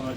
5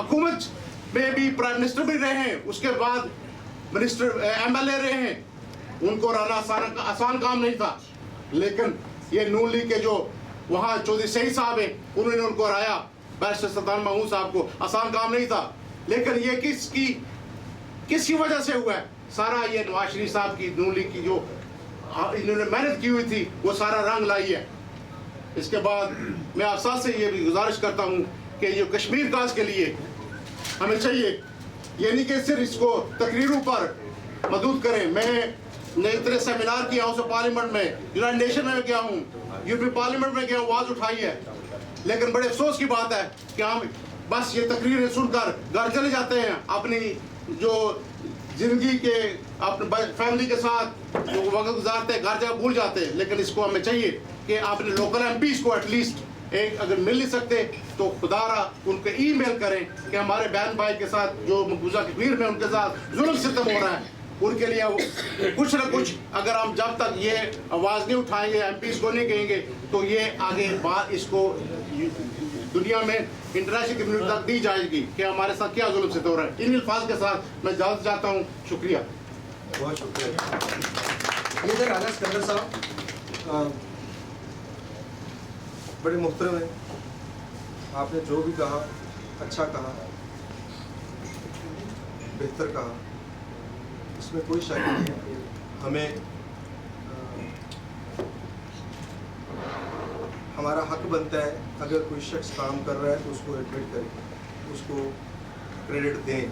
حکومت میں بھی پرائم منسٹر بھی رہے ہیں, اس کے بعد منسٹر MLA رہے ہیں. ان کو رہنا آسان کام نہیں تھا, لیکن یہ نون لیگ کے جو وہاں چودھری سعید صاحب ہیں انہوں نے ان کو ہرایا, بیرسٹر سلطان محمود صاحب کو. آسان کام نہیں تھا, لیکن یہ کس کی وجہ سے ہوا ہے؟ سارا یہ نواز شریف صاحب کی نون لیگ کی جو انہوں نے محنت کی ہوئی تھی وہ سارا رنگ لائی ہے. اس کے بعد میں آپ ساتھ سے یہ بھی گزارش کرتا ہوں کہ یہ کشمیر کاز کے لیے ہمیں چاہیے, یعنی کہ صرف اس کو تقریروں پر محدود کریں. میں اتنے سیمینار کیا ہاؤس آف پارلیمنٹ میں, یونائٹڈ نیشن میں گیا ہوں, یورپی پارلیمنٹ میں گیا ہوں, آواز اٹھائی ہے, لیکن بڑے افسوس کی بات ہے کہ ہم بس یہ تقریریں سن کر گھر چلے جاتے ہیں, اپنی جو زندگی کے اپنے فیملی کے ساتھ جو وقت گزارتے ہیں گھر جا بھول جاتے ہیں. لیکن اس کو ہمیں چاہیے کہ اپنے لوکل MPs کو ایٹ لیسٹ ایک اگر مل نہیں سکتے تو خدا را ان کو ای میل کریں کہ ہمارے بہن بھائی کے ساتھ جو مقبوضہ کشمیر میں ان کے ساتھ ظلم ستم ہو رہا ہے, ان کے لیے کچھ نہ کچھ اگر ہم جب تک یہ آواز نہیں اٹھائیں گے, MPs کو نہیں کہیں گے, تو یہ آگے بات اس کو دنیا میں انٹرنیشنل کمیونٹی تک دی جائے گی کہ ہمارے ساتھ کیا ظلم ستم ہو رہا ہے. ان الفاظ کے ساتھ میں اجازت چاہتا ہوں. شکریہ. بہت شکریہ. یہ راجہ اسکندر صاحب بڑے محترم ہیں, آپ نے جو بھی کہا اچھا کہا, بہتر کہا, اس میں کوئی شک نہیں ہے. ہمیں ہمارا حق بنتا ہے اگر کوئی شخص کام کر رہا ہے تو اس کو ایڈمٹ کریں, اس کو کریڈٹ دیں.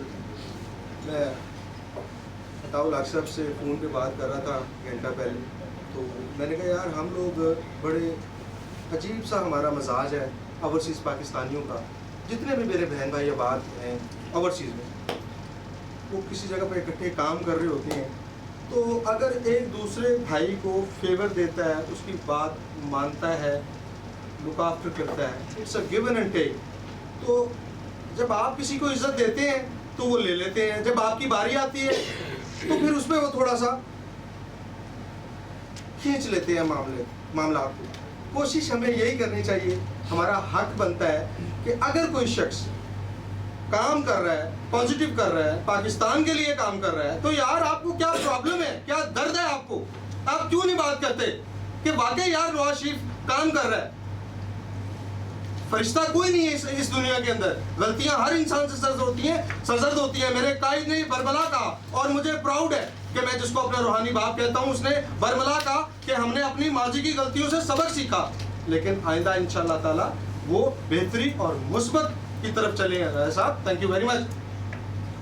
میں عطاء الحق صاحب سے فون پہ بات کر رہا تھا گھنٹہ پہلے, تو میں نے کہا یار ہم لوگ بڑے عجیب سا ہمارا مزاج ہے اوورسیز پاکستانیوں کا. جتنے بھی میرے بہن بھائی آباد ہیں اوورسیز میں, وہ کسی جگہ پہ اکٹھے کام کر رہے ہوتے ہیں, تو اگر ایک دوسرے بھائی کو فیور دیتا ہے, اس کی بات مانتا ہے, لک آفٹر کرتا ہے, it's a given and take. تو جب آپ کسی کو عزت دیتے ہیں تو وہ لے لیتے ہیں, جب آپ کی باری آتی ہے تو پھر اس میں وہ تھوڑا سا کھینچ لیتے ہیں معاملات کو. کوشش ہمیں یہی کرنی چاہیے, ہمارا حق بنتا ہے کہ اگر کوئی شخص کام کر رہا ہے, پازیٹیو کر رہا ہے, پاکستان کے لیے کام کر رہا ہے, تو یار آپ کو کیا پرابلم ہے, کیا درد ہے آپ کو, آپ کیوں نہیں بات کرتے کہ واقعی یار نواز شریف کام کر رہا ہے. فرشتہ کوئی نہیں ہے اس دنیا کے اندر, غلطیاں ہر انسان سے سرزد ہوتی ہیں. میرے قائد نے برملا کہا اور مجھے پراؤڈ ہے کہ میں جس کو اپنا روحانی باپ کہتا ہوں, اس نے برملا کہا کہ ہم نے اپنی ماضی کی غلطیوں سے سبق سیکھا, لیکن آئندہ انشاءاللہ تعالی وہ بہتری اور مثبت کی طرف چلیں گے. راجہ صاحب تھینک یو ویری مچ.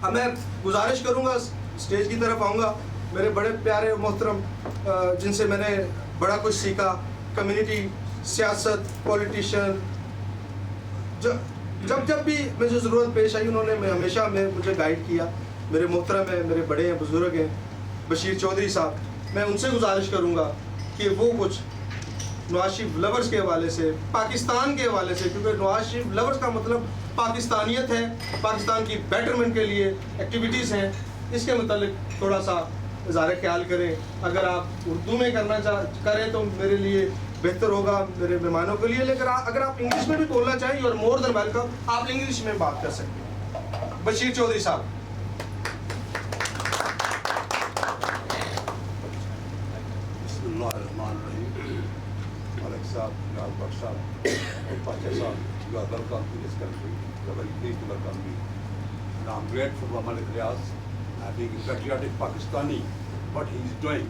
اب میں گزارش کروں گا, اسٹیج کی طرف آؤں گا, میرے بڑے پیارے محترم جن سے میں نے بڑا کچھ سیکھا, کمیونٹی, سیاست, پولیٹیشین, جب بھی مجھے ضرورت پیش آئی انہوں نے ہمیشہ مجھے گائیڈ کیا. میرے محترم ہیں, میرے بڑے ہیں, بزرگ ہیں, بشیر چودھری صاحب, میں ان سے گزارش کروں گا کہ وہ کچھ نواز شریف لورز کے حوالے سے, پاکستان کے حوالے سے, کیونکہ نواز شریف لورز کا مطلب پاکستانیت ہے, پاکستان کی بیٹرمنٹ کے لیے ایکٹیویٹیز ہیں, اس کے متعلق تھوڑا سا اظہار خیال کریں. اگر آپ اردو میں کریں تو میرے لیے بہتر ہوگا, میرے مہمانوں کے لیے, لیکن اگر آپ انگلش میں بھی بولنا چاہیں you are more than welcome, آپ انگلش میں بات کر سکتے ہیں. بشیر چودھری صاحب. بسم اللہ الرحمن الرحیم. ملک صاحب, جناب بخش صاحب, اور پاچا صاحب, you are welcome to this country. You are very pleased to welcome me. And I am grateful for Malik Riaz being a patriotic Pakistani, what he is doing.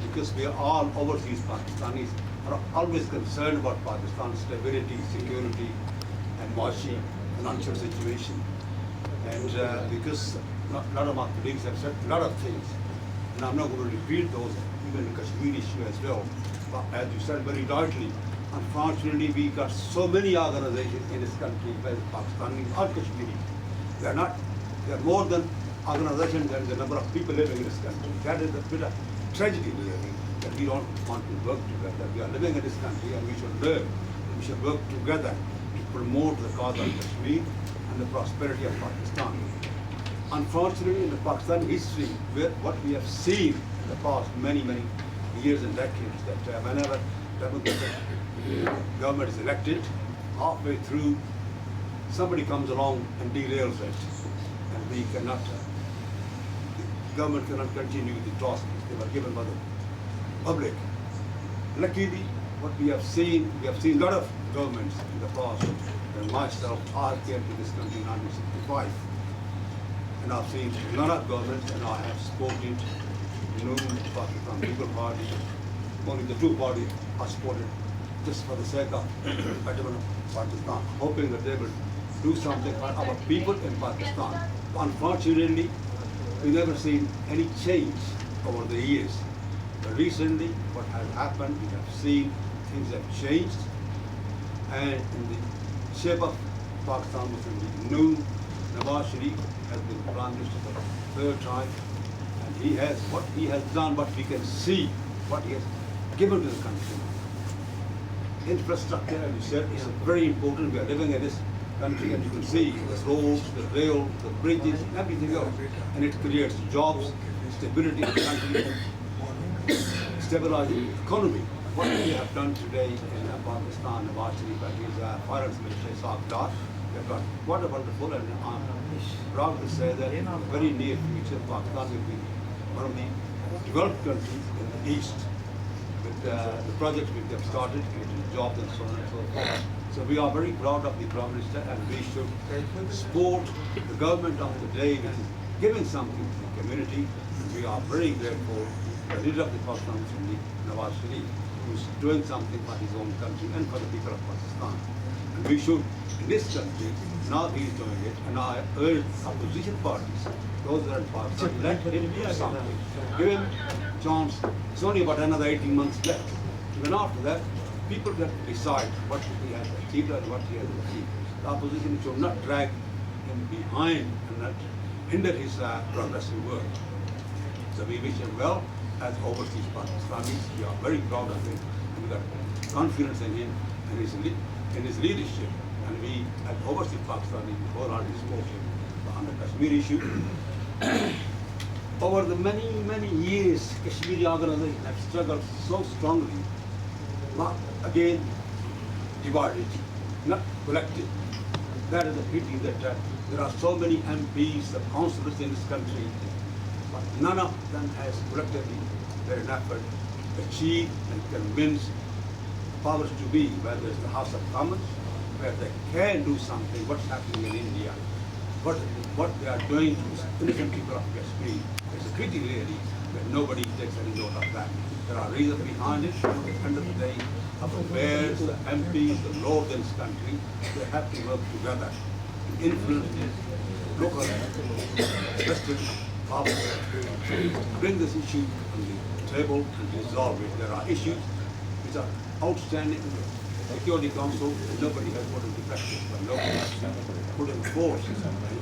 Because we are all overseas Pakistanis are always concerned about Pakistan's stability, security, and Mashi financial situation. And because a lot of my colleagues have said a lot of things, and I'm not going to repeat those, even the Kashmir issue as well. But as you said very rightly, unfortunately we got so many organizations in this country, whether Pakistanis or Kashmiri. They are more than organizations than the number of people living in this country. That is the bitter tragedy really, that we don't want to work together. We are living in this country and we should learn, we should work together to promote the cause of Kashmir and the prosperity of Pakistan. Unfortunately, in the Pakistan history, what we have seen in the past many years and decades, that whenever the government is elected, halfway through somebody comes along and derails it, and we cannot, the government cannot continue the tasks they were given by the public. Luckily, what we have seen a lot of governments in the past, and myself, I came to this country in 1965, and I've seen a lot of governments, and I have supported Noon Pakistan People Party, only the two parties are supported just for the sake of betterment of Pakistan, hoping that they will do something for our people in Pakistan. Unfortunately, we never seen any change over the years. But recently, what has happened, we have seen things have changed, and in the shape of Pakistan, with the new Nawaz Sharif has been Prime Minister for the third time, and he has done, what we can see, what he has given to the country. Infrastructure, as you said, is very important. We are living in this country, and you can see the roads, the rail, the bridges, everything else, and it creates jobs, stability in the country, stabilizing the economy. What we have done today in Pakistan, Nawaz Sharif and his finance minister, Saab Dar, we have got quite a wonderful, and I'm proud to say that in the very near future, Pakistan will be one of the developed countries in the East, with the projects we have started, creating jobs and so on and so forth. So we are very proud of the Prime Minister, and we should support the government of the day which is giving something to the community. We are very grateful to the leader of the Pakistan, Nawaz Sharif, who is doing something for his own country and for the people of Pakistan. And we should, in this country, now he is doing it, and I urge opposition parties, those that are in Pakistan, let him do something. Give him a chance. It's only about another 18 months left. Even after that, people can decide what he has achieved and what he has achieved. The opposition should not drag him behind and not hinder his progressive work. So we wish him well as overseas Pakistanis. We are very proud of him, and we got confidence in him and in his leadership. And we, as overseas Pakistanis, wholeheartedly support him on the Kashmir issue. Over the many years, Kashmiri organizations have struggled so strongly, but again divided, not collected. That is a pity that there are so many MPs, councillors in this country, but none of them has collectively their effort achieved and convinced powers to be, whether it's the House of Commons, where they can do something, what's happening in India, what they are doing to the innocent people of Kashmir. It's a pity really that nobody takes any note of that. There are reasons behind it. At the end of the day, the mayors, the MPs, the lords in this country, they have to work together to influence local vested powers to bring this issue on the table and resolve it. There are issues which are outstanding in the Security Council, and nobody has put into practice, but nobody has put in force.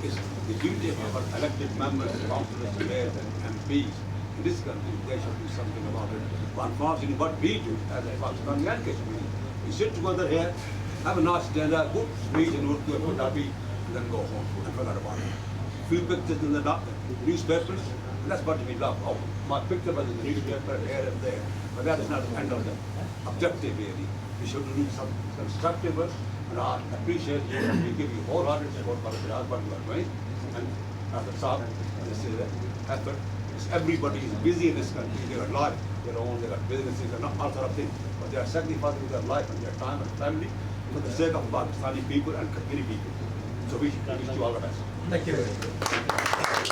It's the duty of our elected members, councillors, mayors, and MPs in this country. They should do something about it. But unfortunately, what we do as a Pakistani and Kashmiri, we sit together here, have a nice dinner, good speech in Urdu and Punjabi, and then go home and forget about it. Few pictures in the newspapers, and that's what we love. Oh, my picture was in the newspaper here and there, but that is not the end of the objective really. We should do some constructive work, and I appreciate you, and we give you wholehearted support for what you are doing. And after Saab, this is an effort. Everybody is busy in this country. They got life, their own, they got businesses, and all sort of things. But they are sacrificing their life and their time and family for the sake of Pakistani people and Kashmiri people. So we wish you all the best. Thank you very much.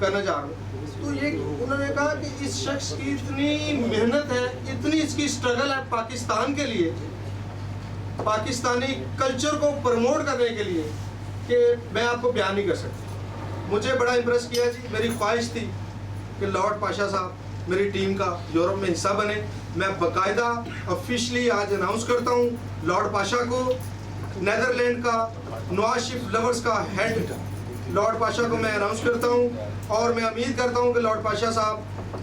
کرنا چاہ رہا ہوں. تو یہ انہوں نے کہا کہ اس شخص کی اتنی محنت ہے, اتنی اس کی اسٹرگل ہے پاکستان کے لیے, پاکستانی کلچر کو پروموٹ کرنے کے لیے, کہ میں آپ کو بیان نہیں کر سکتا. مجھے بڑا امپریس کیا جی. میری خواہش تھی کہ لارڈ پاشا صاحب میری ٹیم کا یورپ میں حصہ بنے. میں باقاعدہ آفیشلی آج اناؤنس کرتا ہوں لارڈ پاشا کو, نیدرلینڈ کا نواز شریف لورز کا ہیڈ لارڈ پاشا کو میں اناؤنس کرتا ہوں. اور میں امید کرتا ہوں کہ لارڈ پاشا صاحب,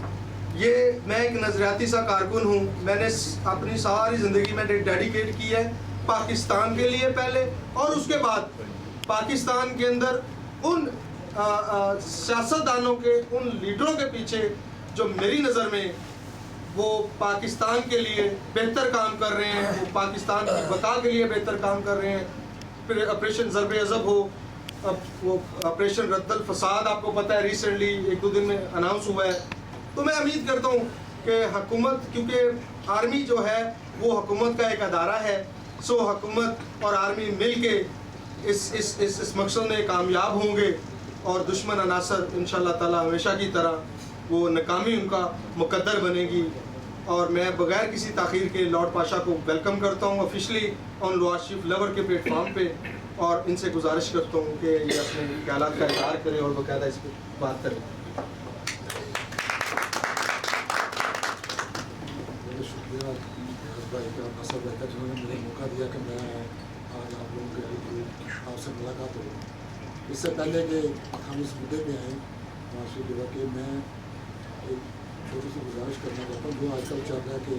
یہ میں ایک نظریاتی سا کارکن ہوں. میں نے اپنی ساری زندگی میں ڈیڈیکیٹ کی ہے پاکستان کے لیے پہلے, اور اس کے بعد پاکستان کے اندر ان سیاستدانوں کے, ان لیڈروں کے پیچھے جو میری نظر میں وہ پاکستان کے لیے بہتر کام کر رہے ہیں, وہ پاکستان کی بقا کے لیے بہتر کام کر رہے ہیں. پھر آپریشن ضرب عضب ہو, وہ آپریشن رد الفساد آپ کو پتہ ہے ریسنٹلی 1-2 دن میں اناؤنس ہوا ہے. تو میں امید کرتا ہوں کہ حکومت, کیونکہ آرمی جو ہے وہ حکومت کا ایک ادارہ ہے, سو حکومت اور آرمی مل کے اس مقصد میں کامیاب ہوں گے, اور دشمن عناصر انشاءاللہ تعالی ہمیشہ کی طرح وہ ناکامی ان کا مقدر بنے گی. اور میں بغیر کسی تاخیر کے لارڈ پاشا کو ویلکم کرتا ہوں آفیشلی آن نواز شریف لور کے پلیٹ فارم پہ, اور ان سے گزارش کرتا ہوں کہ یہ اپنے خیالات کا اظہار کریں اور باقاعدہ اس پہ بات کریں. بہت شکریہ بھائی کا ناصر بھائی کا, جنہوں نے مجھے موقع دیا کہ میں آج آپ لوگوں کے لیے آپ سے ملاقات ہو. اس سے پہلے کہ ہم اس مدعے پہ آئیں معاشی دیوا کے, میں ایک چھوٹی سی گزارش کرنا چاہتا ہوں. جو آج کل چل رہا ہے کہ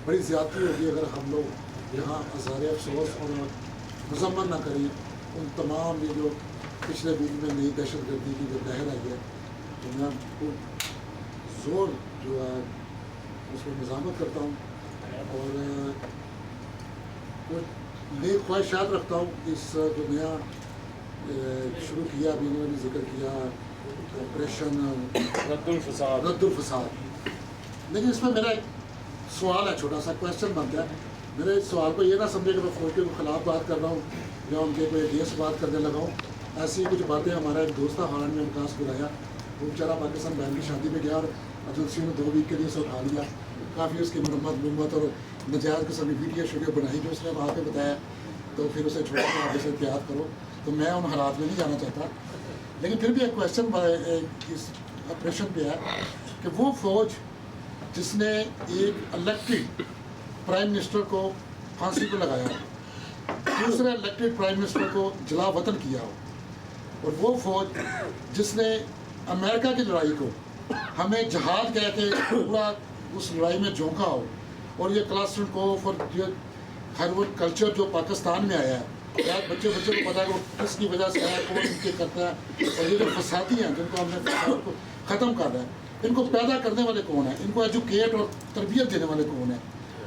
بڑی زیادتی ہوگی اگر ہم لوگ یہاں اظہار افسوس اور مذمت نہ کریں ان تمام یہ جو پچھلے ویک میں نئی دہشت گردی کی جو لہر آئی ہے, تو میں کو زور جو ہے اس کو مزاحمت کرتا ہوں, اور کچھ نئی خواہشات رکھتا ہوں. اس جو نیا شروع کیا, ابھی انہوں نے ذکر کیا آپریشن رد الفساد, لیکن اس میں میرا ایک سوال ہے, چھوٹا سا کویشچن بنتا ہے. میرے اس سوال کو یہ نہ سمجھے کہ میں فوج کے خلاف بات کر رہا ہوں یا ان کے کوئی اگینسٹ بات کرنے لگا ہوں. ایسی کچھ باتیں, ہمارا ایک دوست تھا ہالینڈ میں انکاس بلایا, وہ بیچارہ پاکستان بہن کی شادی میں گیا اور ایجنسی نے 2 ویک کے لیے اسے اٹھا لیا. کافی اس کی مرمت اور نجائز قسم کی ویڈیو بنائی جو اس نے وہاں پہ بتایا, تو پھر اسے چھوڑا کہ آپ اسے احتیاط کرو. تو میں ان حالات میں نہیں جانا چاہتا, لیکن پھر بھی ایک کویشچن اس آپریشن پہ ہے کہ وہ فوج جس نے ایک الیکٹڈ پرائم منسٹر کو پھانسی پہ لگایا ہو, دوسرے الیکٹڈ پرائم منسٹر کو جلا وطن کیا ہو, اور وہ فوج جس نے امریکہ کی لڑائی کو ہمیں جہاد کہہ کے پورا اس لڑائی میں جھونکا ہو, اور یہ کلاسٹرکوف اور یہ ہر وہ کلچر جو پاکستان میں آیا ہے, بچے کو پتا ہے کہ وہ کس کی وجہ سے ہے, کون ان کے کرتا ہے, اور یہ جو فسادی ہیں جن کو ہم نے فساد کو ختم کرنا ہے, ان کو پیدا کرنے والے کون ہیں, ان کو ایجوکیٹ اور تربیت دینے والے کون ہیں.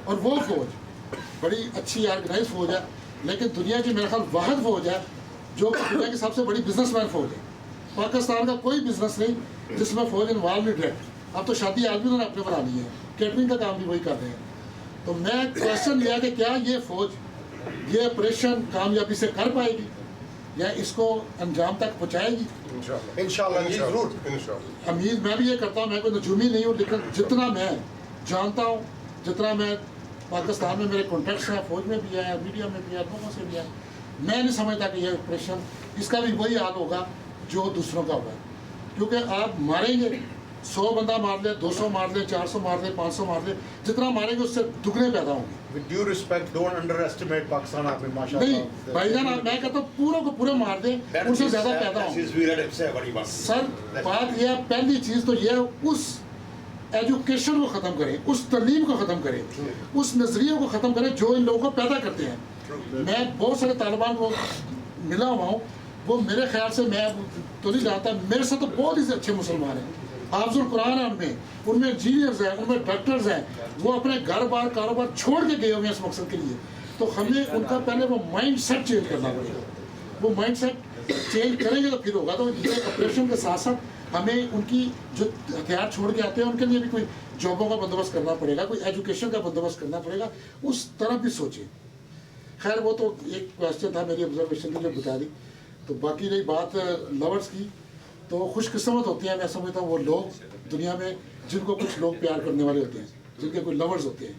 اور وہ فوج بڑی اچھی آرگنائز فوج ہے, لیکن دنیا کی میرے خیال واحد فوج ہے جو دنیا کی سب سے بڑی بزنس مین فوج ہے. پاکستان کا کوئی بزنس نہیں جس میں فوج انوالو نہیں ڈائریکٹ. اب تو شادی آدمی انہوں نے اپنے بنا لی ہے, کیٹرنگ کا کام بھی وہی کر رہے ہیں. تو میں کویشچن لیا کہ کیا یہ فوج یہ آپریشن کامیابی سے کر پائے گی یا اس کو انجام تک پہنچائے گی؟ انشاءاللہ جی ضرور. امید میں بھی یہ کرتا ہوں, میں کوئی نجومی نہیں ہوں, لیکن جتنا میں جانتا ہوں, جتنا میں پاکستان میں میرے کانٹیکٹس ہیں, فوج میں بھی ہے, میڈیا میں بھی ہے, لوگوں سے بھی ہے, میں نہیں سمجھتا کہ یہ آپریشن اس کا بھی وہی حال ہوگا جو دوسروں کا ہوگا. کیونکہ آپ ماریں گے 100 بندہ مار لے, 200 مار لے, 400 مار لے, 500 مار لے, جتنا ماریں گے اس سے دگنے پیدا ہوں گے. With due respect, don't underestimate Pakistan army. نہیں بھائی جان, میں کہتا ہوں پوروں کو پورے مار دیں, ان سے زیادہ پیدا ہوں گے. سر بات یہ ہے, پہلی چیز تو یہ ہے اس ایجوکیشن کو ختم کریں, اس تعلیم کو ختم کریں, اس نظریے کو ختم کریں جو ان لوگوں کو پیدا کرتے ہیں. میں بہت سارے طالبان کو ملا ہوا ہوں, وہ میرے خیال سے, میں تو نہیں جانتا, میرے سے تو بہت ہی اچھے مسلمان ہیں, حافظ القرآن ہیں, ان میں انجینئرز ہیں, ان میں ڈاکٹرز ہیں, وہ اپنے گھر بار کاروبار چھوڑ کے گئے ہوئے ہیں اس مقصد کے لیے. تو ہمیں ان کا پہلے وہ مائنڈ سیٹ چینج کرنا پڑے گا. وہ مائنڈ سیٹ چینج کریں گے تو پھر ہوگا. تو یہ آپریشن کے ساتھ ساتھ ہمیں ان کی جو ہتھیار چھوڑ کے آتے ہیں ان کے لیے بھی کوئی جابوں کا بندوبست کرنا پڑے گا, کوئی ایجوکیشن کا بندوبست کرنا پڑے گا, اس طرف بھی سوچیں. خیر وہ تو ایک کویشچن تھا, میری آبزرویشن کی جو بتا دی. تو باقی رہی بات لورس کی, تو خوش قسمت ہوتی ہیں, میں سمجھتا ہوں وہ لوگ دنیا میں جن کو کچھ لوگ پیار کرنے والے ہوتے ہیں, جن کے کوئی لورز ہوتے ہیں.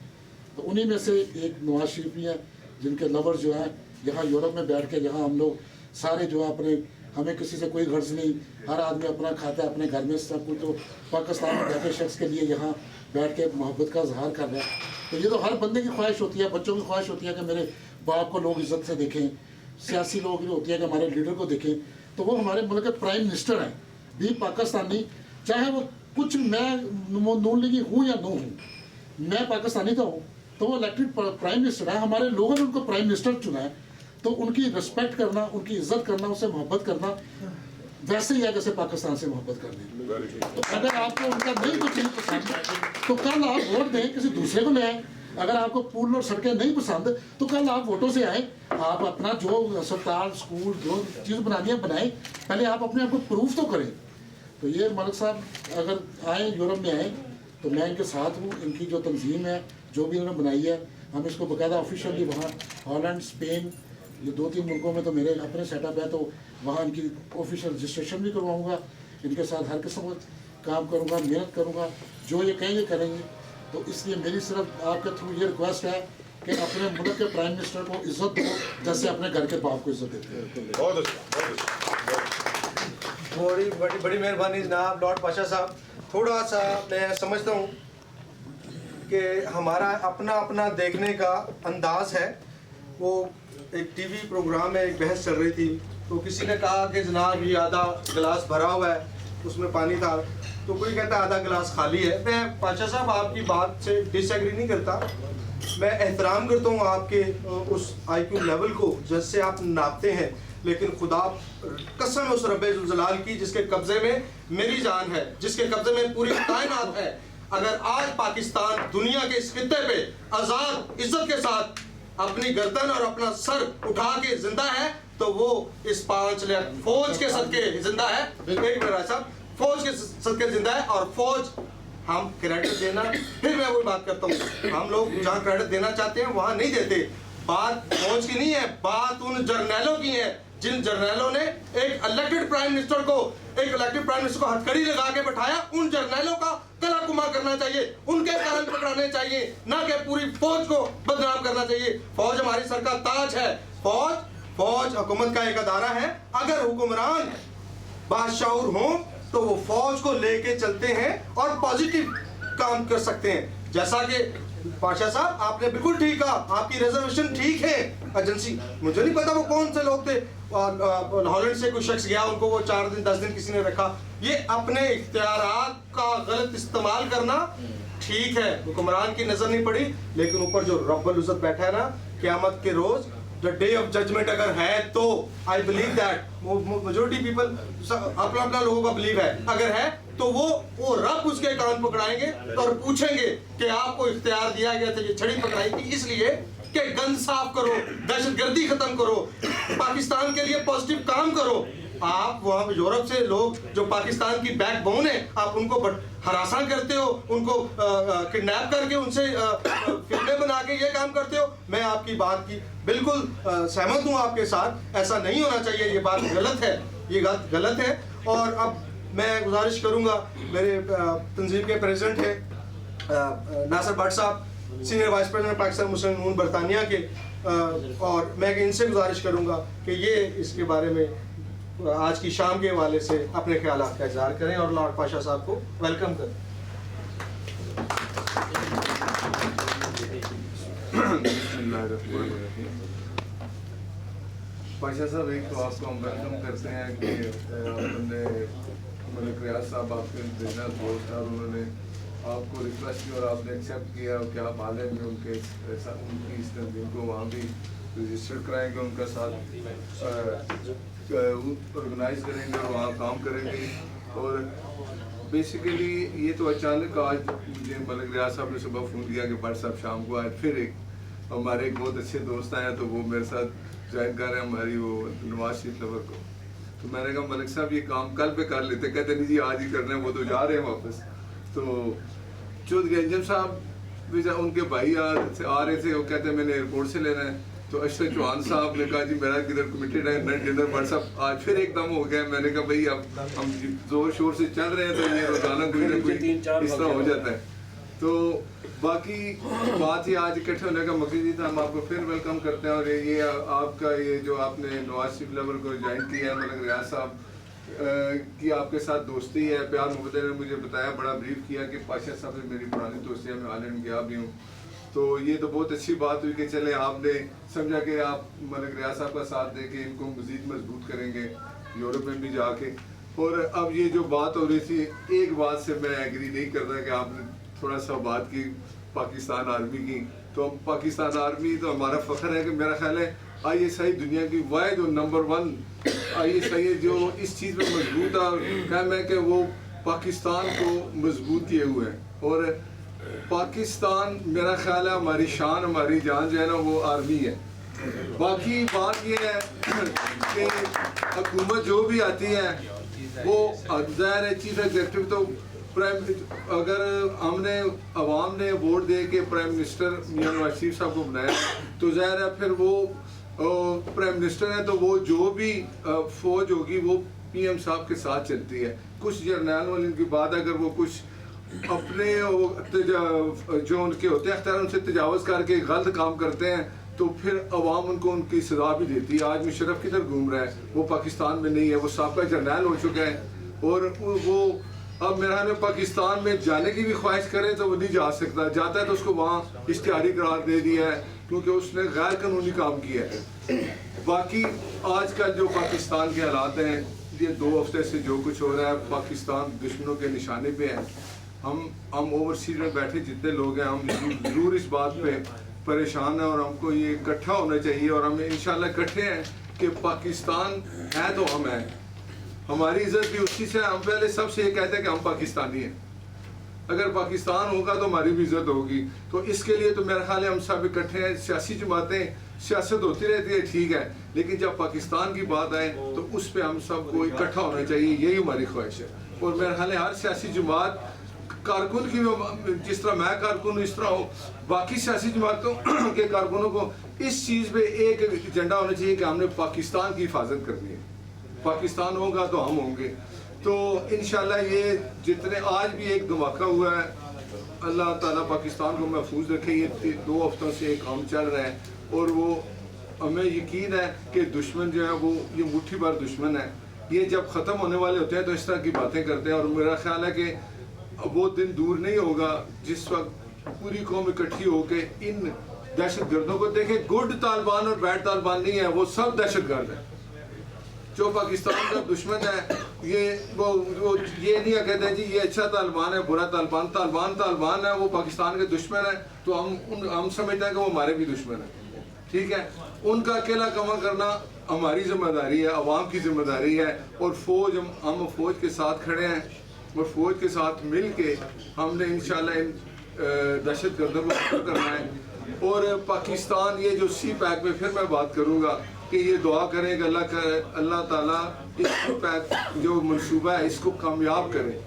تو انہی میں سے ایک نواز شریف بھی ہیں جن کے لورز جو ہیں یہاں یورپ میں بیٹھ کے, یہاں ہم لوگ سارے جو ہے اپنے, ہمیں کسی سے کوئی غرض نہیں, ہر آدمی اپنا کھاتا ہے اپنے گھر میں سب کچھ, تو پاکستان میں بیٹھے شخص کے لیے یہاں بیٹھ کے محبت کا اظہار کر رہا ہے. تو یہ تو ہر بندے کی خواہش ہوتی ہے, بچوں کی خواہش ہوتی ہے کہ میرے باپ کو لوگ عزت سے دیکھیں, سیاسی لوگ کی ہوتی ہے کہ ہمارے لیڈر کو دیکھیں. تو وہ ہمارے ملک کے پرائم منسٹر ہیں بھی پاکستانی, چاہے وہ کچھ میں نون لیگی ہوں یا نہ ہوں, میں پاکستانی تو ہوں, تو وہ الیکٹڈ پرائم منسٹر ہے, ہمارے لوگوں نے ان کو پرائم منسٹر چنا ہے. تو ان کی رسپیکٹ کرنا, ان کی عزت کرنا, ان سے محبت کرنا ویسے ہی ہے جیسے پاکستان سے محبت کرنے. تو اگر آپ کو ان کا نہیں کچھ نہیں پسند تو کل آپ ووٹ دیں, کسی دوسرے کو لے آئیں. اگر آپ کو پول اور سڑکیں نہیں پسند تو کل آپ ووٹوں سے آئیں, آپ اپنا جو اسپتال اسکول جو چیز بنانی ہے بنائیں, پہلے آپ اپنے آپ کو پروف تو کریں. تو یہ ملک صاحب اگر آئیں, یورپ میں آئیں, تو میں ان کے ساتھ ہوں. ان کی جو تنظیم ہے جو بھی انہوں نے بنائی ہے, ہم اس کو باقاعدہ آفیشیلی وہاں ہالینڈ, اسپین, یہ 2-3 ملکوں میں تو میرے اپنے سیٹ اپ ہے, تو وہاں ان کی آفیشیل رجسٹریشن بھی کرواؤں گا. ان کے ساتھ ہر قسم کا کام کروں گا, محنت کروں گا, جو یہ کہیں گے کریں گے. تو اس لیے میری صرف آپ کے تھرو یہ ریکویسٹ ہے کہ اپنے ملک کے پرائم منسٹر کو عزت دو جیسے اپنے گھر کے باپ کو عزت دیتے ہیں. بہت اچھا. بڑی مہربانی جناب لارڈ پاشا صاحب. تھوڑا سا میں سمجھتا ہوں کہ ہمارا اپنا دیکھنے کا انداز ہے. وہ ایک ٹی وی پروگرام میں ایک بحث چل رہی تھی, تو کسی نے کہا کہ جناب یہ آدھا گلاس بھرا ہوا ہے, اس میں پانی تھا, تو کوئی کہتا ہے آدھا گلاس خالی ہے. میں پاشا صاحب آپ کی بات سے ڈس ایگری نہیں کرتا, میں احترام کرتا ہوں آپ کے اس آئی کیو لیول کو جس سے آپ ناپتے ہیں, لیکن خدا قسم اس رب ذوالجلال کی جس کے قبضے میں میری جان ہے, جس کے قبضے میں پوری کائنات ہے, اگر آج پاکستان دنیا کے اس خطے پہ آزاد عزت کے ساتھ اپنی گردن اور اپنا سر اٹھا کے زندہ ہے, تو وہ اس 5 لاکھ فوج کے صدقے زندہ ہے. ایک منٹ راج صاحب, فوج کے صدقے زندہ ہے. اور فوج ہم کریڈٹ دینا, پھر میں وہی بات کرتا ہوں, ہم لوگ جہاں کریڈٹ دینا چاہتے ہیں وہاں نہیں دیتے. بات فوج کی نہیں ہے, بات ان جرنیلوں کی ہے جن جرنیلوں نے ایک الیکٹڈ پرائم منسٹر کو ہتھکڑی لگا کے بٹھایا. ان جرنیلوں کا کلا کما کرنا چاہیے, ان کے کان پکڑانے چاہیے, نہ کہ پوری فوج کو بدنام کرنا چاہیے. فوج ہماری سر کا تاج ہے. فوج حکومت کا ایک ادارہ ہے. اگر حکمران بادشاہور ہوں تو وہ فوج کو لے کے چلتے ہیں اور پازیٹیو کام کر سکتے ہیں. جیسا کہ پاشا صاحب آپ نے بالکل ٹھیک کہا, آپ کی ریزرویشن ٹھیک ہے. ایجنسی مجھے نہیں پتا وہ کون سے لوگ تھے, ہالینڈ سے کوئی شخص گیا, ان کو وہ 4 دن 10 دن کسی نے رکھا. یہ اپنے اختیارات کا غلط استعمال کرنا ٹھیک ہے, حکمران کی نظر نہیں پڑی, لیکن اوپر جو رب العزت بیٹھا ہے نا, قیامت کے روز the day of judgment اگر ہے تو I believe that majority people اپنا لوگوں کا بلیو ہے, اگر ہے تو وہ رب اس کے کان پکڑائیں گے اور پوچھیں گے کہ آپ کو اختیار دیا گیا تھا یہ چھڑی پکڑائی تھی اس لیے کہ گن صاف کرو, دہشت گردی ختم کرو, پاکستان کے لیے پازیٹیو کام کرو. آپ وہاں یورپ سے لوگ جو پاکستان کی بیک بون ہے, آپ ان کو ہراساں کرتے ہو, ان کو کڈنیپ کر کے ان سے فلمیں بنا کے یہ کام کرتے ہو. میں آپ کی بات کی بالکل سہمت ہوں آپ کے ساتھ, ایسا نہیں ہونا چاہیے, یہ بات غلط ہے, یہ بات غلط ہے. اور اب میں گزارش کروں گا, میرے تنظیم کے پریزیڈنٹ ہیں ناصر بٹ صاحب, سینئر وائس پریزیڈنٹ پاکستان مسلم نون برطانیہ کے, اور میں ان سے گزارش کروں گا کہ یہ اس کے بارے میں آج کی شام کے حوالے سے اپنے خیالات کا اظہار کریں اور لارڈ پاشا صاحب کو ویلکم کریں. پاشا صاحب, ایک تو آپ کو ہم ویلکم کرتے ہیں کہ آپ نے ملک ریاض صاحب آپ کے بزنس دوست ہیں, اور انہوں نے آپ کو ریکویسٹ کی اور آپ نے ایکسیپٹ کیا کہ آپ حال میں ان کی اس تنظیم کو وہاں بھی رجسٹر کرائیں گے, ان کا ساتھ آرگنائز کریں گے اور وہاں کام کریں گے. اور بیسیکلی یہ تو اچانک آج مجھے ملک ریاض صاحب نے صبح فون کیا کہ بٹ صاحب شام کو آج پھر ہمارے ایک بہت اچھے دوست آئے ہیں تو وہ میرے ساتھ جوائن کر رہے ہیں ہماری وہ نواز شریف لور کو. تو میں نے کہا ملک صاحب یہ کام کل پہ کر لیتے, کہتے نہیں جی آج ہی کرنا ہے, وہ تو جا رہے ہیں واپس. تو چودھری انجم صاحب ان کے بھائی آ رہے تھے, وہ کہتے ہیں میں نے ایئرپورٹ سے لینا ہے, تو اشرف چوہان صاحب نے کہا جی میرا کدھر کمیٹیڈ ہے ڈنر بٹ صاحب آج پھر ایک دم ہو گیا. میں نے کہا بھائی اب ہم زور شور سے چل رہے ہیں تو یہ روزانہ کوئی نہ کوئی اس طرح ہو جاتا ہے. تو باقی بات یہ آج اکٹھے ہونے کا مقصد یہ تھا. ہم آپ کو پھر ویلکم کرتے ہیں. اور یہ آپ کا یہ جو آپ نے نواز شریف لیول کو جوائن کیا ہے, ملک ریاض صاحب کی آپ کے ساتھ دوستی ہے, پیار محبت نے مجھے بتایا, بڑا بریف کیا کہ پاشا صاحب سے میری پرانی دوستی ہے, میں ہالینڈ گیا بھی ہوں. تو یہ تو بہت اچھی بات ہوئی کہ چلیں آپ نے سمجھا کہ آپ ملک ریاض صاحب کا ساتھ دے کے ان کو مزید مضبوط کریں گے یورپ میں بھی جا کے. اور اب یہ جو بات ہو رہی تھی, ایک بات سے میں ایگری نہیں کرتا کہ آپ نے تھوڑا سا بات کی پاکستان آرمی کی. تو ہم پاکستان آرمی تو ہمارا فخر ہے کہ میرا خیال ہے آئی ایس آئی دنیا کی واحد اور نمبر 1 آئی ایس آئی ہے جو اس چیز میں مضبوط ہے کام ہے کہ وہ پاکستان کو مضبوط کیے ہوئے ہیں. اور پاکستان میرا خیال ہے ہماری شان ہماری جان جو ہے نا وہ آرمی ہے. باقی بات یہ ہے کہ حکومت جو بھی آتی ہے وہ ظاہر ہے چیف ایگزیکٹو تو اگر ہم نے عوام نے ووٹ دے کے پرائم منسٹر میاں نواز شریف صاحب کو بنایا تو ظاہر ہے پھر وہ پرائم منسٹر ہیں تو وہ جو بھی فوج ہوگی وہ پی ایم صاحب کے ساتھ چلتی ہے. کچھ جرنیل والے کی بات اگر وہ کچھ اپنے جو ان کے ہوتے ہیں اختیار ان سے تجاوز کر کے غلط کام کرتے ہیں تو پھر عوام ان کو ان کی سزا بھی دیتی ہے. آج مشرف کدھر گھوم رہا ہے, وہ پاکستان میں نہیں ہے, وہ سابقہ جرنیل ہو چکا ہے. اور وہ اب میرا خیال میں پاکستان میں جانے کی بھی خواہش کرے تو وہ نہیں جا سکتا, جاتا ہے تو اس کو وہاں اشتہاری قرار دے دیا ہے کیونکہ اس نے غیر قانونی کام کیا ہے. باقی آج کل جو پاکستان کے حالات ہیں, یہ 2 ہفتے سے جو کچھ ہو رہا ہے پاکستان دشمنوں کے نشانے پہ ہے. ہم اوورسیز میں بیٹھے جتنے لوگ ہیں ہم ضرور اس بات پہ پریشان ہیں اور ہم کو یہ اکٹھا ہونا چاہیے. اور ہم انشاءاللہ اکٹھے ہیں کہ پاکستان ہے تو ہم ہیں, ہماری عزت بھی اسی سے. ہم پہلے سب سے یہ کہتے ہیں کہ ہم پاکستانی ہیں, اگر پاکستان ہوگا تو ہماری بھی عزت ہوگی. تو اس کے لیے تو میرا خیال ہے ہم سب اکٹھے ہیں. سیاسی جماعتیں سیاست ہوتی رہتی ہے ٹھیک ہے, لیکن جب پاکستان کی بات آئے تو اس پہ ہم سب کو اکٹھا ہونا چاہیے, یہی ہماری خواہش ہے. اور میرا خیال ہے ہر سیاسی جماعت کارکن کی جس طرح میں کارکن ہوں اس طرح ہو باقی سیاسی جماعتوں کے کارکنوں کو اس چیز پہ ایک ایجنڈا ہونا چاہیے کہ ہم نے پاکستان کی حفاظت کرنی ہے. پاکستان ہوگا تو ہم ہوں گے. تو انشاءاللہ یہ جتنے آج بھی ایک دھماکہ ہوا ہے, اللہ تعالیٰ پاکستان کو محفوظ رکھے. یہ 2 ہفتوں سے ایک کام چل رہا ہے اور وہ ہمیں یقین ہے کہ دشمن جو ہے وہ یہ مٹھی بھر دشمن ہے. یہ جب ختم ہونے والے ہوتے ہیں تو اس طرح کی باتیں کرتے ہیں. اور میرا خیال ہے کہ وہ دن دور نہیں ہوگا جس وقت پوری قوم اکٹھی ہو کے ان دہشت گردوں کو دیکھیں. گڈ طالبان اور بیڈ طالبان نہیں ہے, وہ سب دہشت گرد ہیں. جو پاکستان کا دشمن ہے وہ یہ نہیں کہتے جی یہ اچھا طالبان ہے برا طالبان. طالبان ہے, وہ پاکستان کے دشمن ہیں تو ہم سمجھتے ہیں کہ وہ ہمارے بھی دشمن ہیں. ٹھیک ہے, ان کا اکیلا کما کرنا ہماری ذمہ داری ہے, عوام کی ذمہ داری ہے. اور فوج ہم فوج کے ساتھ کھڑے ہیں اور فوج کے ساتھ مل کے ہم نے انشاءاللہ ان دہشت گردوں کو ختم کرنا ہے. اور پاکستان یہ جو سی پیک میں پھر میں بات کروں گا کہ یہ دعا کریں کہ اللہ تعالیٰ اس سی پیک جو منصوبہ ہے اس کو کامیاب کرے.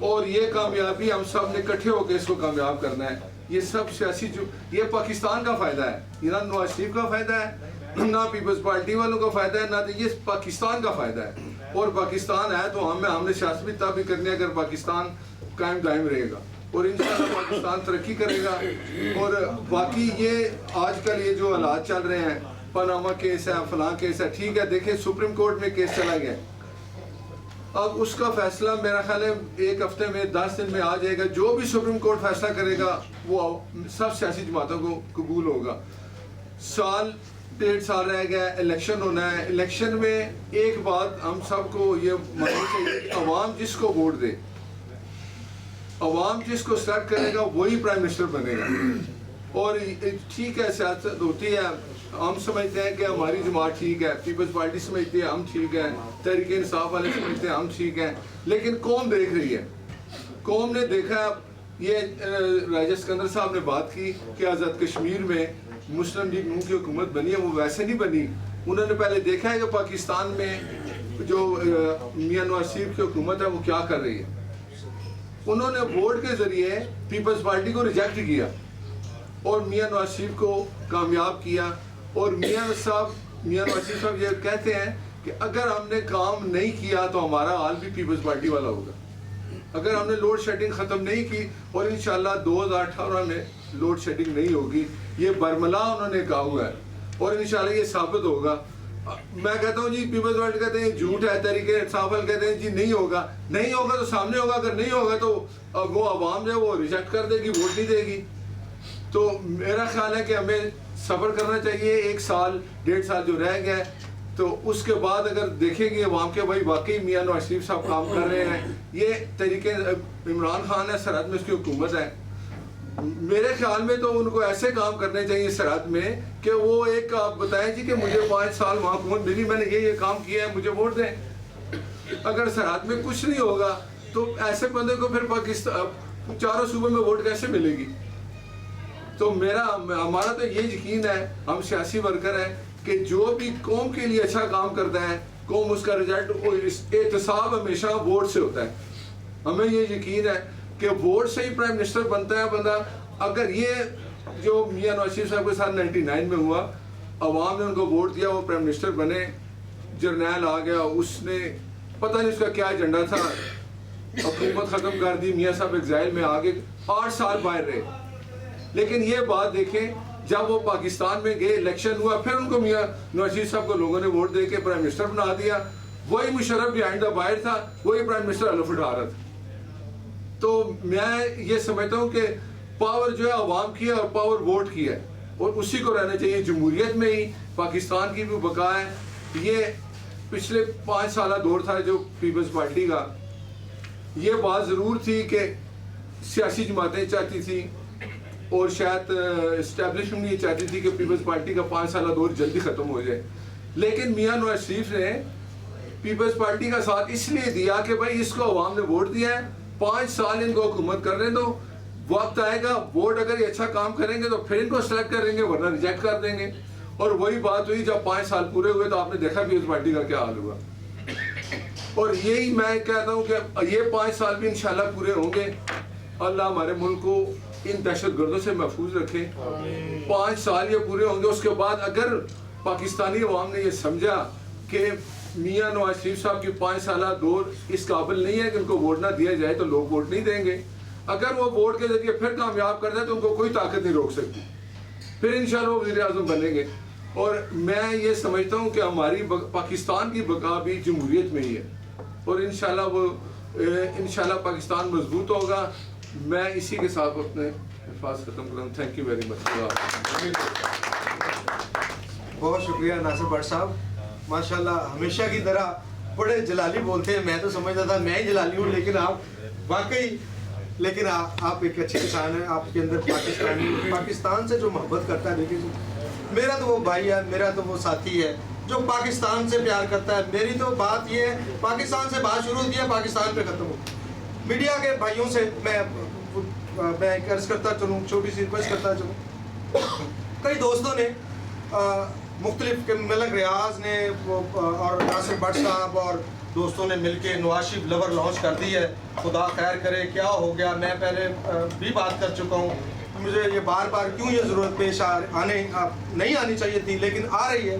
اور یہ کامیابی ہم سب نے اکٹھے ہو کے اس کو کامیاب کرنا ہے. یہ سب سیاسی یہ پاکستان کا فائدہ ہے, یہ نہ نواز شریف کا فائدہ ہے نہ پیپلز پارٹی والوں کا فائدہ ہے, نہ یہ پاکستان کا فائدہ ہے. اور پاکستان ہے تو ہم نے سیاست بھی تب کرنی ہے اگر پاکستان قائم دائم رہے گا اور انشاءاللہ پاکستان ترقی کرے گا. اور باقی یہ آج کل یہ جو حالات چل رہے ہیں, پاناما کیس ہے, فلاں کیس ہے, ٹھیک ہے, دیکھیں سپریم کورٹ میں کیس چلا گیا, اب اس کا فیصلہ میرا خیال ہے 1 ہفتے میں 10 دن میں آ جائے گا. جو بھی سپریم کورٹ فیصلہ کرے گا وہ سب سیاسی جماعتوں کو قبول ہوگا. 1.5 سال رہ گیا, الیکشن ہونا ہے. الیکشن میں ایک بات ہم سب کو یہ ماننی چاہیے کہ عوام جس کو ووٹ دے, عوام جس کو سلیکٹ کرے گا وہی پرائم منسٹر بنے گا. اور ٹھیک ہے سیاست ہوتی ہے, ہم سمجھتے ہیں کہ ہماری جماعت ٹھیک ہے, پیپلز پارٹی سمجھتی ہے ہم ٹھیک ہیں, تحریک انصاف والے سمجھتے ہیں ہم ٹھیک ہیں, لیکن قوم دیکھ رہی ہے. قوم نے دیکھا, یہ راجہ اسکندر صاحب نے بات کی کہ آزاد کشمیر میں مسلم لیگ نون کی حکومت بنی ہے, وہ ویسے نہیں بنی. انہوں نے پہلے دیکھا ہے کہ پاکستان میں جو میاں نواز شریف کی حکومت ہے وہ کیا کر رہی ہے. انہوں نے ووٹ کے ذریعے پیپلز پارٹی کو ریجیکٹ کیا اور میاں نواز شریف کو کامیاب کیا. اور میاں نواز شریف صاحب یہ کہتے ہیں کہ اگر ہم نے کام نہیں کیا تو ہمارا حال بھی پیپلز پارٹی والا ہوگا. اگر ہم نے لوڈ شیڈنگ ختم نہیں کی، اور انشاءاللہ 2018 میں لوڈ شیڈنگ نہیں ہوگی، یہ برملا انہوں نے کہا ہوا ہے اور انشاءاللہ یہ ثابت ہوگا. میں کہتا ہوں جی پیپلز پارٹی کہتے ہیں جھوٹ ہے، تحریک انصاف کہتے ہیں جی نہیں ہوگا تو سامنے ہوگا، اگر نہیں ہوگا تو وہ عوام جو ہے وہ ریجیکٹ کر دے گی، ووٹ نہیں دے گی. تو میرا خیال ہے کہ ہمیں صبر کرنا چاہیے. 1 سال 1.5 سال جو رہ گیا ہے، تو اس کے بعد اگر دیکھیں گے عوام کے بھائی واقعی میاں نواز شریف صاحب کام کر رہے ہیں، یہ طریقے عمران خان ہے سرحد میں، اس کی حکومت ہے، میرے خیال میں تو ان کو ایسے کام کرنے چاہیے سرحد میں کہ وہ ایک آپ بتائیں جی کہ مجھے 5 سال وہاں حکومت ملی، میں نے یہ کام کیا ہے، مجھے ووٹ دیں. اگر سرحد میں کچھ نہیں ہوگا تو ایسے بندے کو پھر پاکستان 4 صوبے میں ووٹ کیسے ملے گی؟ تو ہمارا تو یہ یقین ہے، ہم سیاسی ورکر ہیں، کہ جو بھی قوم کے لیے اچھا کام کرتا ہے قوم اس کا رزلٹ احتساب ہمیشہ ووٹ سے ہوتا ہے. ہمیں یہ یقین ہے کہ ووٹ سے ہی پرائم منسٹر بنتا ہے بندہ. اگر یہ جو میاں نواز شریف صاحب کے ساتھ 99 میں ہوا، عوام نے ان کو ووٹ دیا، وہ پرائم منسٹر بنے، جرنیل آ گیا، اس نے پتہ نہیں اس کا کیا ایجنڈا تھا، حکومت ختم کر دی، میاں صاحب ایگزائل میں آگے 8 سال باہر رہے. لیکن یہ بات دیکھیں جب وہ پاکستان میں گئے، الیکشن ہوا، پھر ان کو میاں نواز شریف صاحب کو لوگوں نے ووٹ دے کے پرائم منسٹر بنا دیا. وہی مشرف بیہائنڈ دا باہر تھا، وہی پرائم منسٹر حلف اٹھا رہا تھا. تو میں یہ سمجھتا ہوں کہ پاور جو ہے عوام کی ہے اور پاور ووٹ کی ہے، اور اسی کو رہنا چاہیے. جمہوریت میں ہی پاکستان کی بھی بقا ہے. یہ پچھلے 5 سالہ دور تھا جو پیپلز پارٹی کا، یہ بات ضرور تھی کہ سیاسی جماعتیں چاہتی تھیں اور شاید اسٹیبلشمنٹ یہ چاہتی تھی کہ پیپلز پارٹی کا 5 سالہ دور جلدی ختم ہو جائے. لیکن میاں نواز شریف نے پیپلز پارٹی کا ساتھ اس لیے دیا کہ بھائی اس کو عوام نے ووٹ دیا ہے، 5 سال ان کو حکومت کرنے دو، وقت آئے گا ووٹ اگر یہ اچھا کام کریں گے تو پھر ان کو سلیکٹ کریں گے، ورنہ ریجیکٹ کر دیں گے. اور وہی بات ہوئی جب 5 سال پورے ہوئے تو آپ نے دیکھا پیپلز پارٹی کا کیا حال ہوا. اور یہی میں کہتا ہوں کہ یہ 5 سال بھی انشاءاللہ پورے ہوں گے. اللہ ہمارے ملک کو ان دہشت گردوں سے محفوظ رکھے. 5 سال یہ پورے ہوں گے. اس کے بعد اگر پاکستانی عوام نے یہ سمجھا کہ میاں نواز شریف صاحب کی 5 سالہ دور اس قابل نہیں ہے کہ ان کو ووٹ نہ دیا جائے تو لوگ ووٹ نہیں دیں گے. اگر وہ ووٹ کے ذریعے پھر کامیاب کر دیں تو ان کو کوئی طاقت نہیں روک سکتی. پھر انشاءاللہ وہ وزیر اعظم بنیں گے. اور میں یہ سمجھتا ہوں کہ ہماری پاکستان کی بقا بھی جمہوریت میں ہی ہے، اور انشاءاللہ پاکستان مضبوط ہوگا. میں اسی کے ساتھ اپنے الفاظ ختم کروں. Thank you very much. بہت شکریہ ناصر بٹ صاحب. ماشاءاللہ ہمیشہ کی طرح بڑے جلالی بولتے ہیں. میں تو سمجھتا تھا میں ہی جلالی ہوں، لیکن آپ واقعی آپ ایک اچھے کسان ہیں. آپ کے اندر پاکستان سے جو محبت کرتا ہے، دیکھیے میرا تو وہ بھائی ہے، میرا تو وہ ساتھی ہے جو پاکستان سے پیار کرتا ہے. میری تو بات یہ ہے، پاکستان سے بات شروع ہوتی ہے، پاکستان پہ ختم ہو. میڈیا کے بھائیوں سے میں ایک عرض کرتا چلوں، چھوٹی سی ریکویسٹ کرتا چلوں. کئی دوستوں نے مختلف ملک ریاض نے اور ناصر بٹ صاحب اور دوستوں نے مل کے نواز شریف لور لانچ کر دی ہے. خدا خیر کرے کیا ہو گیا. میں پہلے بھی بات کر چکا ہوں، مجھے یہ بار بار کیوں یہ ضرورت پیش نہیں آنی چاہیے تھی، لیکن آ رہی ہے.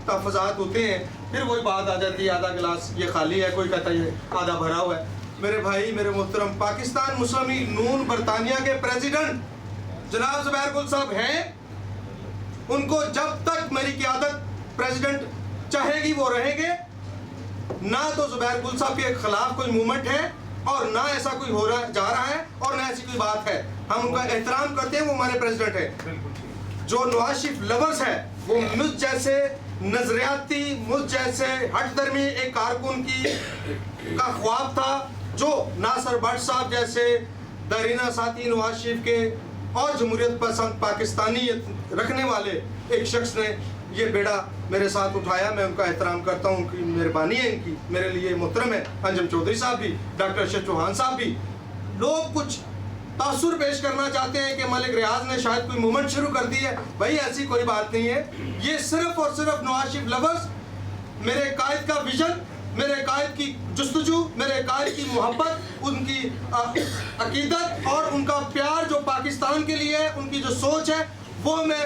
تحفظات ہوتے ہیں، پھر وہی بات آ جاتی ہے آدھا گلاس یہ خالی ہے، کوئی کہتا ہے یہ آدھا بھرا ہوا ہے. میرے بھائی میرے محترم، پاکستان مسلم لیگ نون برطانیہ کے پریزیڈنٹ جناب زبیر گل صاحب ہیں. ان کو جب تک میری قیادت پریزیڈنٹ چاہے گی وہ رہیں گے. نہ تو زبیر گل صاحب کے خلاف کوئی موومنٹ ہے اور نہ ایسا کوئی ہو رہا جا رہا ہے اور نہ ایسی کوئی بات ہے. ہم ان کا احترام کرتے ہیں، وہ ہمارے پریزیڈنٹ ہیں. جو نواز شریف لورز ہے وہ مجھ جیسے نظریاتی، مجھ جیسے ہٹ درمی ایک کارکن کا خواب تھا، جو ناصر بٹ صاحب جیسے دیرینہ ساتھی نواز شریف کے اور جمہوریت پسند پاکستانیت رکھنے والے ایک شخص نے یہ بیڑا میرے ساتھ اٹھایا. میں ان کا احترام کرتا ہوں، ان کی مہربانی ہے، ان کی میرے لیے محترم ہے. انجم چودھری صاحب بھی، ڈاکٹر ارشد چوہان صاحب بھی. لوگ کچھ تاثر پیش کرنا چاہتے ہیں کہ ملک ریاض نے شاید کوئی موومنٹ شروع کر دی ہے. بھائی ایسی کوئی بات نہیں ہے. یہ صرف اور صرف نواز شریف لورز، میرے قائد کا ویژن، میرے قائد کی جستجو، میرے قائد کی محبت، ان کی عقیدت اور ان کا پیار جو پاکستان کے لیے ہے، ان کی جو سوچ ہے، وہ میں